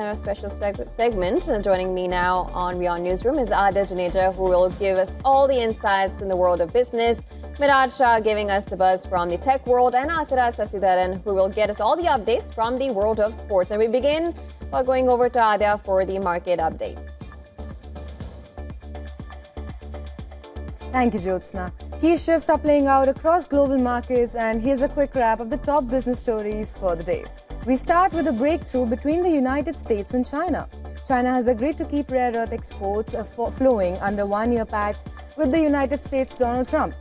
our special segment. Joining me now on WION Newsroom is Adya Juneja, who will give us all the insights in the world of business. Miraj Shah giving us the buzz from the tech world, and Athira Sasidharan, who will get us all the updates from the world of sports. And we begin by going over to Adya for the market updates. Thank you, Jyotsna. Key shifts are playing out across global markets, and here's a quick wrap of the top business stories for the day. We start with a breakthrough between the United States and China. China has agreed to keep rare earth exports flowing under one-year pact with the United States' Donald Trump,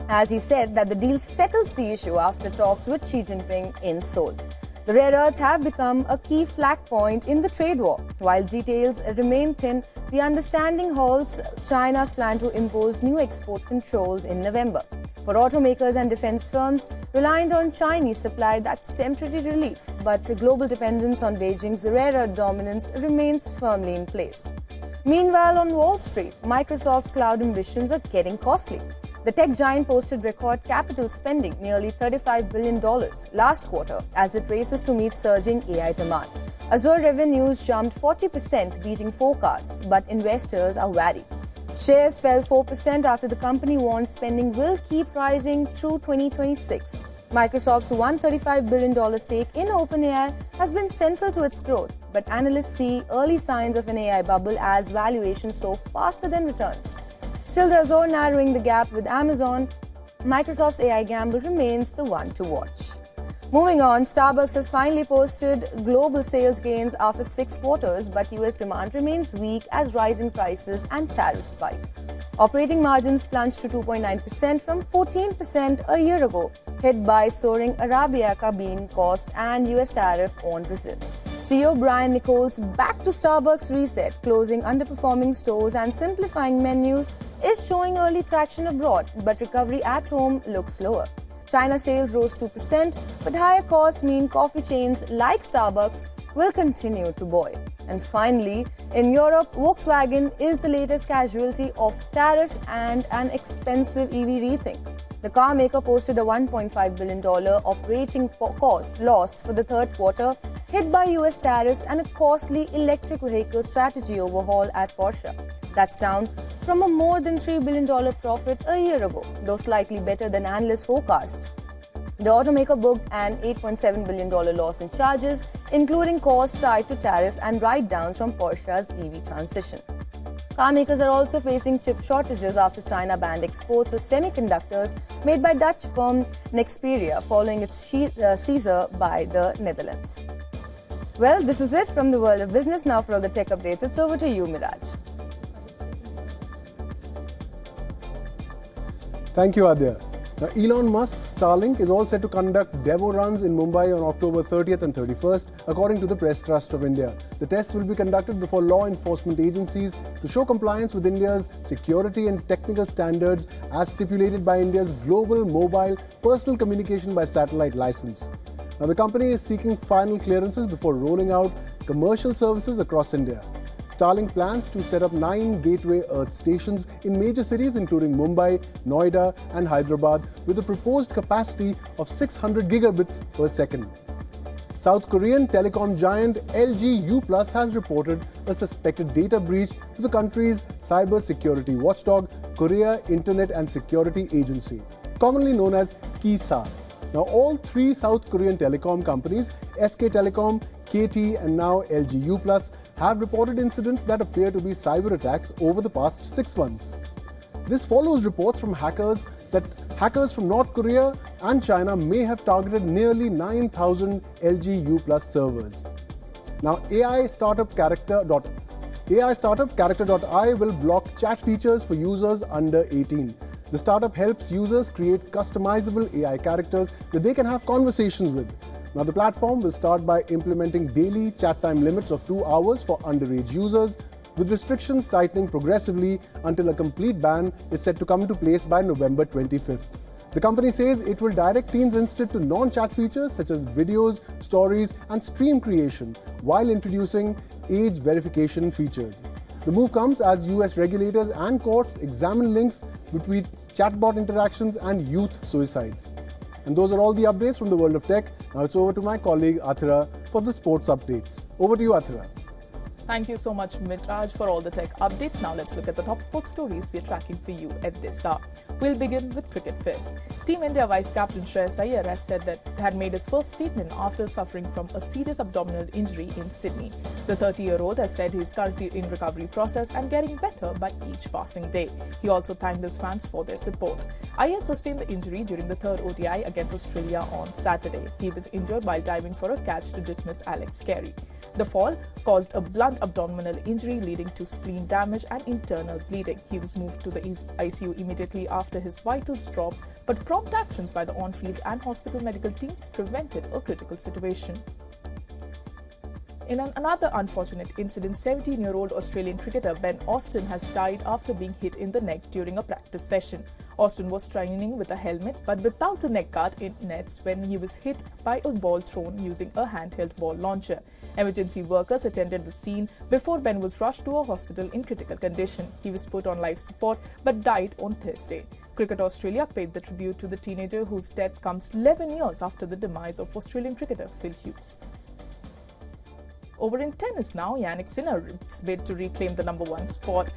as he said that the deal settles the issue after talks with Xi Jinping in Seoul. The rare earths have become a key flag point in the trade war. While details remain thin, the understanding halts China's plan to impose new export controls in November. For automakers and defense firms reliant on Chinese supply, that's temporary relief, but global dependence on Beijing's rare earth dominance remains firmly in place. Meanwhile, on Wall Street, Microsoft's cloud ambitions are getting costly. The tech giant posted record capital spending, nearly $35 billion last quarter, as it races to meet surging AI demand. Azure revenues jumped 40%, beating forecasts, but investors are wary. Shares fell 4% after the company warned spending will keep rising through 2026. Microsoft's $135 billion stake in OpenAI has been central to its growth, but analysts see early signs of an AI bubble as valuations soar faster than returns. Still, the Azure narrowing the gap with Amazon. Microsoft's AI gamble remains the one to watch. Moving on, Starbucks has finally posted global sales gains after 6 quarters, but US demand remains weak as rising prices and tariffs spike. Operating margins plunged to 2.9% from 14% a year ago, hit by soaring Arabica bean costs and US tariff on Brazil. CEO Brian Nichols back to Starbucks reset, closing underperforming stores and simplifying menus is showing early traction abroad, but recovery at home looks slower. China sales rose 2%, but higher costs mean coffee chains like Starbucks will continue to boil. And finally, in Europe, Volkswagen is the latest casualty of tariffs and an expensive EV rethink. The car maker posted a $1.5 billion operating cost loss for the third quarter, hit by US tariffs and a costly electric vehicle strategy overhaul at Porsche. That's down from a more than $3 billion profit a year ago, though slightly better than analysts' forecasts. The automaker booked an $8.7 billion loss in charges, including costs tied to tariff and write-downs from Porsche's EV transition. Car makers are also facing chip shortages after China banned exports of semiconductors made by Dutch firm Nexperia following its seizure by the Netherlands. Well, this is it from the world of business. Now for all the tech updates, it's over to you, Miraj. Thank you, Adya. Now, Elon Musk's Starlink is all set to conduct demo runs in Mumbai on October 30th and 31st, according to the Press Trust of India. The tests will be conducted before law enforcement agencies to show compliance with India's security and technical standards as stipulated by India's Global Mobile Personal Communication by Satellite license. Now, the company is seeking final clearances before rolling out commercial services across India. Starlink plans to set up 9 gateway Earth stations in major cities including Mumbai, Noida and Hyderabad with a proposed capacity of 600 gigabits per second. South Korean telecom giant LG U+ has reported a suspected data breach to the country's cyber security watchdog, Korea Internet and Security Agency, commonly known as KISA. Now, all 3 South Korean telecom companies, SK Telecom, KT and now LG U+, have reported incidents that appear to be cyber attacks over the past 6 months. This follows reports from hackers that hackers from North Korea and China may have targeted nearly 9,000 LG U+ servers. Now, AI startup Character.ai will block chat features for users under 18. The startup helps users create customizable AI characters that they can have conversations with. Now, the platform will start by implementing daily chat time limits of 2 hours for underage users, with restrictions tightening progressively until a complete ban is set to come into place by November 25th. The company says it will direct teens instead to non-chat features such as videos, stories, and stream creation, while introducing age verification features. The move comes as US regulators and courts examine links between chatbot interactions and youth suicides. And those are all the updates from the world of tech. Now it's over to my colleague Athira for the sports updates. Over to you, Athira. Thank you so much, Mitraj, for all the tech updates. Now let's look at the top sports stories we're tracking for you at this hour. We'll begin with cricket first. Team India Vice Captain Shreyas Iyer has said that had made his first statement after suffering from a serious abdominal injury in Sydney. The 30-year-old has said he's currently in recovery process and getting better by each passing day. He also thanked his fans for their support. Iyer sustained the injury during the third ODI against Australia on Saturday. He was injured while diving for a catch to dismiss Alex Carey. The fall caused a blunt abdominal injury leading to spleen damage and internal bleeding. He was moved to the ICU immediately after his vitals dropped, but prompt actions by the on-field and hospital medical teams prevented a critical situation. In another unfortunate incident, 17-year-old Australian cricketer Ben Austin has died after being hit in the neck during a practice session. Austin was training with a helmet but without a neck guard in nets when he was hit by a ball thrown using a handheld ball launcher. Emergency workers attended the scene before Ben was rushed to a hospital in critical condition. He was put on life support but died on Thursday. Cricket Australia paid the tribute to the teenager whose death comes 11 years after the demise of Australian cricketer Phil Hughes. Over in tennis now, Yannick Sinner's bid to reclaim the #1 spot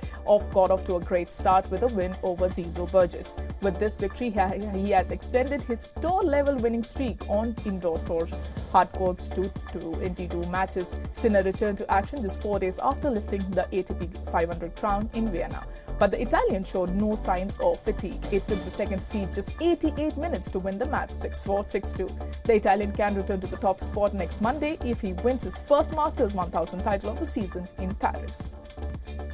got off to a great start with a win over Zizo Burgess. With this victory, he has extended his tour-level winning streak on indoor tour hard courts to 22 matches. Sinner returned to action just 4 days after lifting the ATP 500 crown in Vienna. But the Italian showed no signs of fatigue. It took the second seed just 88 minutes to win the match 6-4, 6-2. The Italian can return to the top spot next Monday if he wins his first Masters 1000 title of the season in Paris.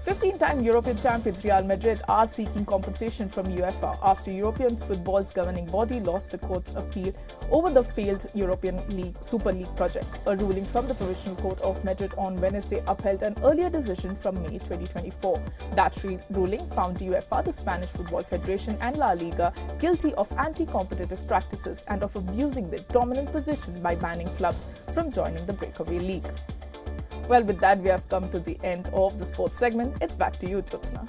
15-time European champions Real Madrid are seeking compensation from UEFA after European football's governing body lost the court's appeal over the failed European Super League project. A ruling from the Provisional Court of Madrid on Wednesday upheld an earlier decision from May 2024. That ruling found UEFA, the Spanish Football Federation and La Liga guilty of anti-competitive practices and of abusing their dominant position by banning clubs from joining the breakaway league. Well, with that, we have come to the end of the sports segment. It's back to you, Jyotsna.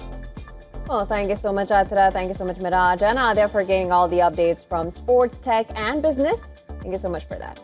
Well, thank you so much, Atira. Thank you so much, Miraj and Adya, for getting all the updates from sports, tech, and business. Thank you so much for that.